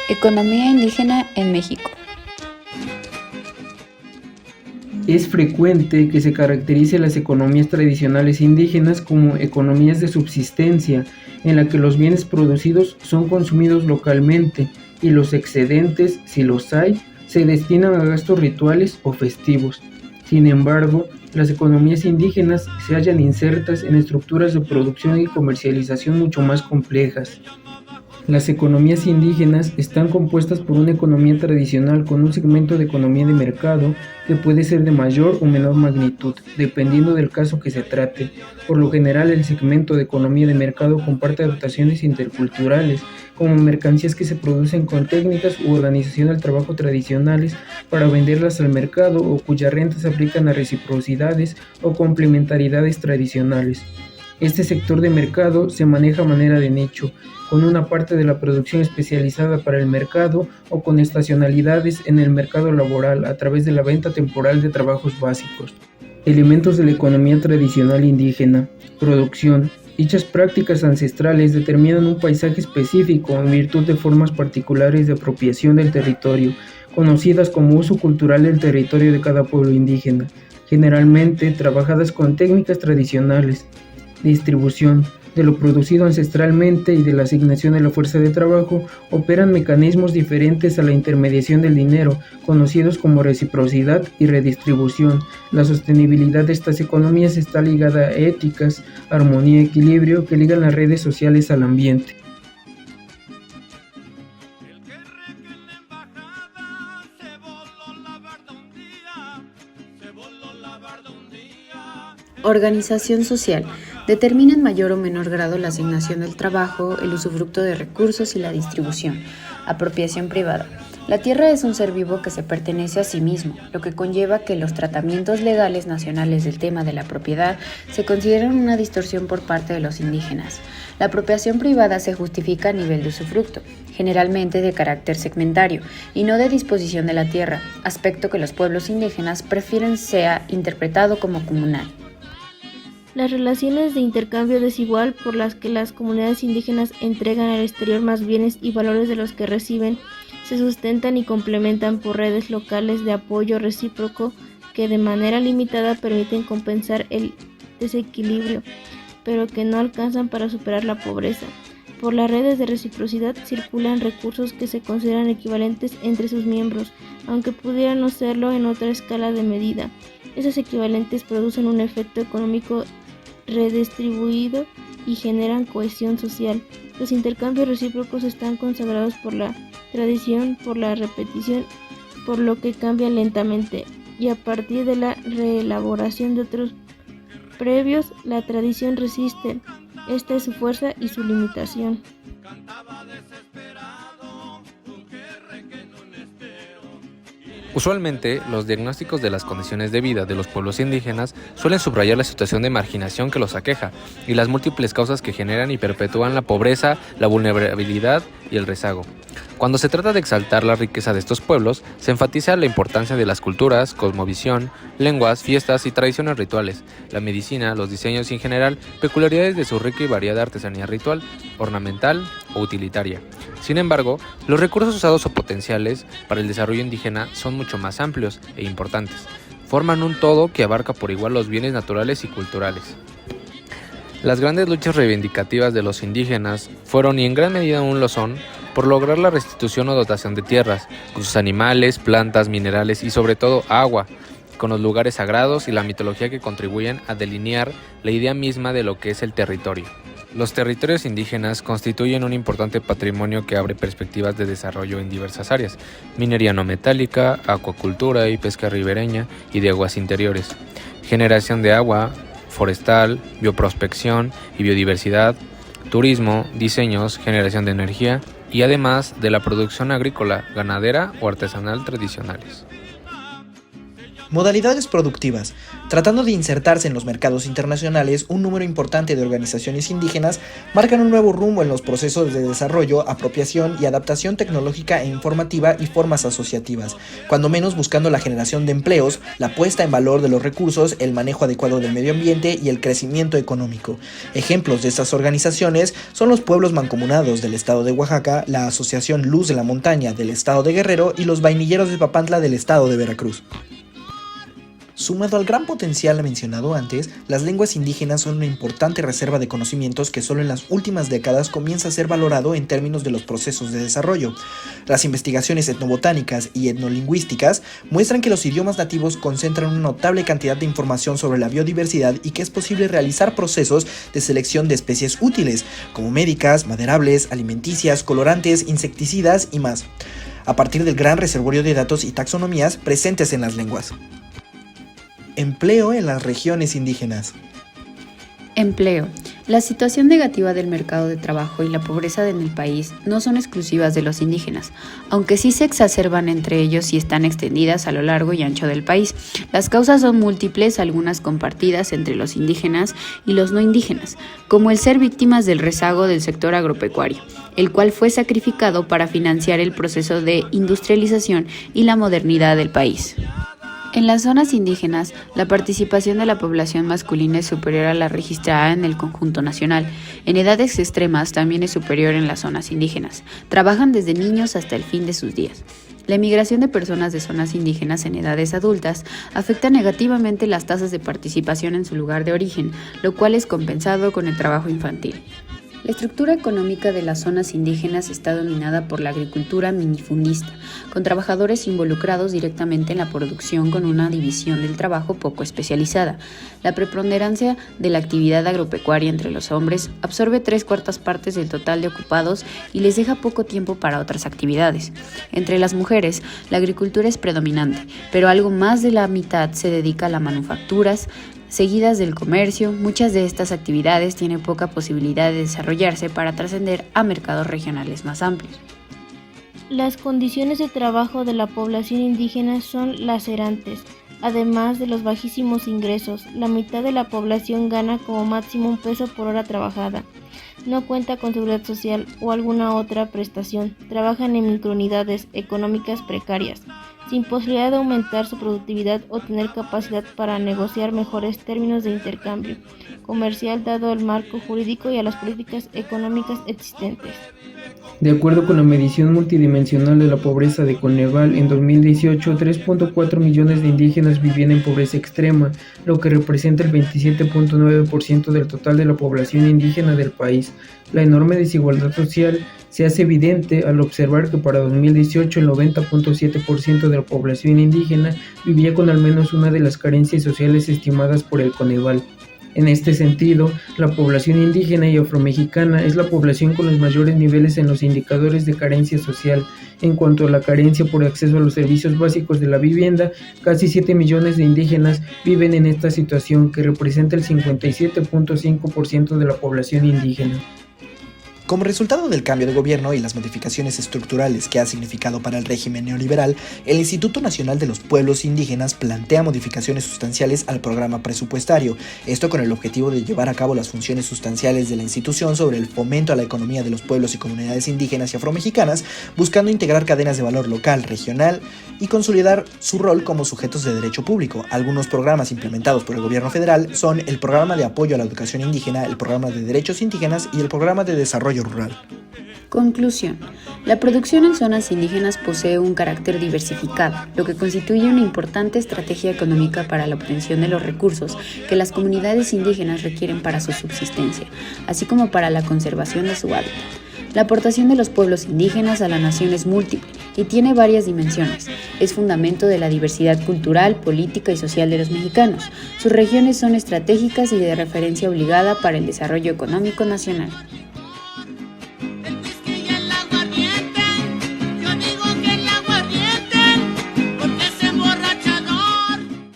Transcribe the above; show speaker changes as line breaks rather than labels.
Economía indígena en México.
Es frecuente que se caracterice las economías tradicionales indígenas como economías de subsistencia, en la que los bienes producidos son consumidos localmente y los excedentes, si los hay, se destinan a gastos rituales o festivos. Sin embargo, las economías indígenas se hallan insertas en estructuras de producción y comercialización mucho más complejas. Las economías indígenas están compuestas por una economía tradicional con un segmento de economía de mercado que puede ser de mayor o menor magnitud, dependiendo del caso que se trate. Por lo general, el segmento de economía de mercado comparte adaptaciones interculturales, como mercancías que se producen con técnicas u organización del trabajo tradicionales para venderlas al mercado o cuyas rentas se aplican a reciprocidades o complementariedades tradicionales. Este sector de mercado se maneja a manera de nicho, con una parte de la producción especializada para el mercado o con estacionalidades en el mercado laboral a través de la venta temporal de trabajos básicos. Elementos de la economía tradicional indígena. Producción. Dichas prácticas ancestrales determinan un paisaje específico en virtud de formas particulares de apropiación del territorio, conocidas como uso cultural del territorio de cada pueblo indígena, generalmente trabajadas con técnicas tradicionales. Distribución. De lo producido ancestralmente y de la asignación de la fuerza de trabajo, operan mecanismos diferentes a la intermediación del dinero, conocidos como reciprocidad y redistribución. La sostenibilidad de estas economías está ligada a éticas, armonía y equilibrio que ligan las redes sociales al ambiente.
Organización social. Determina en mayor o menor grado la asignación del trabajo, el usufructo de recursos y la distribución. Apropiación privada. La tierra es un ser vivo que se pertenece a sí mismo, lo que conlleva que los tratamientos legales nacionales del tema de la propiedad se consideren una distorsión por parte de los indígenas. La apropiación privada se justifica a nivel de usufructo, generalmente de carácter segmentario, y no de disposición de la tierra, aspecto que los pueblos indígenas prefieren sea interpretado como comunal.
Las relaciones de intercambio desigual por las que las comunidades indígenas entregan al exterior más bienes y valores de los que reciben se sustentan y complementan por redes locales de apoyo recíproco que de manera limitada permiten compensar el desequilibrio, pero que no alcanzan para superar la pobreza. Por las redes de reciprocidad circulan recursos que se consideran equivalentes entre sus miembros, aunque pudieran no serlo en otra escala de medida. Esos equivalentes producen un efecto económico redistribuido y generan cohesión social. Los intercambios recíprocos están consagrados por la tradición, por la repetición, por lo que cambian lentamente, y a partir de la reelaboración de otros previos, la tradición resiste. Esta es su fuerza y su limitación.
Usualmente, los diagnósticos de las condiciones de vida de los pueblos indígenas suelen subrayar la situación de marginación que los aqueja y las múltiples causas que generan y perpetúan la pobreza, la vulnerabilidad y el rezago. Cuando se trata de exaltar la riqueza de estos pueblos, se enfatiza la importancia de las culturas, cosmovisión, lenguas, fiestas y tradiciones rituales, la medicina, los diseños y en general, peculiaridades de su rica y variada artesanía ritual, ornamental o utilitaria. Sin embargo, los recursos usados o potenciales para el desarrollo indígena son mucho más amplios e importantes. Forman un todo que abarca por igual los bienes naturales y culturales. Las grandes luchas reivindicativas de los indígenas fueron y en gran medida aún lo son por lograr la restitución o dotación de tierras, con sus animales, plantas, minerales y sobre todo agua, con los lugares sagrados y la mitología que contribuyen a delinear la idea misma de lo que es el territorio. Los territorios indígenas constituyen un importante patrimonio que abre perspectivas de desarrollo en diversas áreas: minería no metálica, acuacultura y pesca ribereña y de aguas interiores, generación de agua, forestal, bioprospección y biodiversidad, turismo, diseños, generación de energía y además de la producción agrícola, ganadera o artesanal tradicionales.
Modalidades productivas. Tratando de insertarse en los mercados internacionales, un número importante de organizaciones indígenas marcan un nuevo rumbo en los procesos de desarrollo, apropiación y adaptación tecnológica e informativa y formas asociativas, cuando menos buscando la generación de empleos, la puesta en valor de los recursos, el manejo adecuado del medio ambiente y el crecimiento económico. Ejemplos de estas organizaciones son los pueblos mancomunados del estado de Oaxaca, la Asociación Luz de la Montaña del estado de Guerrero y los vainilleros de Papantla del estado de Veracruz. Sumado al gran potencial mencionado antes, las lenguas indígenas son una importante reserva de conocimientos que solo en las últimas décadas comienza a ser valorado en términos de los procesos de desarrollo. Las investigaciones etnobotánicas y etnolingüísticas muestran que los idiomas nativos concentran una notable cantidad de información sobre la biodiversidad y que es posible realizar procesos de selección de especies útiles, como médicas, maderables, alimenticias, colorantes, insecticidas y más, a partir del gran reservorio de datos y taxonomías presentes en las lenguas. Empleo en las regiones indígenas.
Empleo. La situación negativa del mercado de trabajo y la pobreza en el país no son exclusivas de los indígenas, aunque sí se exacerban entre ellos y están extendidas a lo largo y ancho del país. Las causas son múltiples, algunas compartidas entre los indígenas y los no indígenas, como el ser víctimas del rezago del sector agropecuario, el cual fue sacrificado para financiar el proceso de industrialización y la modernidad del país. En las zonas indígenas, la participación de la población masculina es superior a la registrada en el conjunto nacional. En edades extremas también es superior en las zonas indígenas. Trabajan desde niños hasta el fin de sus días. La emigración de personas de zonas indígenas en edades adultas afecta negativamente las tasas de participación en su lugar de origen, lo cual es compensado con el trabajo infantil. La estructura económica de las zonas indígenas está dominada por la agricultura minifundista, con trabajadores involucrados directamente en la producción con una división del trabajo poco especializada. La preponderancia de la actividad agropecuaria entre los hombres absorbe 3/4 partes del total de ocupados y les deja poco tiempo para otras actividades. Entre las mujeres, la agricultura es predominante, pero algo más de la mitad se dedica a las manufacturas, seguidas del comercio. Muchas de estas actividades tienen poca posibilidad de desarrollarse para trascender a mercados regionales más amplios.
Las condiciones de trabajo de la población indígena son lacerantes. Además de los bajísimos ingresos, la mitad de la población gana como máximo un peso por hora trabajada. No cuenta con seguridad social o alguna otra prestación. Trabajan en microunidades económicas precarias, sin posibilidad de aumentar su productividad o tener capacidad para negociar mejores términos de intercambio comercial dado el marco jurídico y a las políticas económicas existentes.
De acuerdo con la medición multidimensional de la pobreza de Coneval, en 2018, 3.4 millones de indígenas vivían en pobreza extrema, lo que representa el 27.9% del total de la población indígena del país. La enorme desigualdad social se hace evidente al observar que para 2018 el 90.7% de la población indígena vivía con al menos una de las carencias sociales estimadas por el Coneval. En este sentido, la población indígena y afromexicana es la población con los mayores niveles en los indicadores de carencia social. En cuanto a la carencia por acceso a los servicios básicos de la vivienda, casi 7 millones de indígenas viven en esta situación, que representa el 57.5% de la población indígena.
Como resultado del cambio de gobierno y las modificaciones estructurales que ha significado para el régimen neoliberal, el Instituto Nacional de los Pueblos Indígenas plantea modificaciones sustanciales al programa presupuestario, esto con el objetivo de llevar a cabo las funciones sustanciales de la institución sobre el fomento a la economía de los pueblos y comunidades indígenas y afromexicanas, buscando integrar cadenas de valor local, regional y consolidar su rol como sujetos de derecho público. Algunos programas implementados por el gobierno federal son el Programa de Apoyo a la Educación Indígena, el Programa de Derechos Indígenas y el Programa de Desarrollo Rural.
Conclusión. La producción en zonas indígenas posee un carácter diversificado, lo que constituye una importante estrategia económica para la obtención de los recursos que las comunidades indígenas requieren para su subsistencia, así como para la conservación de su hábitat. La aportación de los pueblos indígenas a la nación es múltiple y tiene varias dimensiones. Es fundamento de la diversidad cultural, política y social de los mexicanos. Sus regiones son estratégicas y de referencia obligada para el desarrollo económico nacional.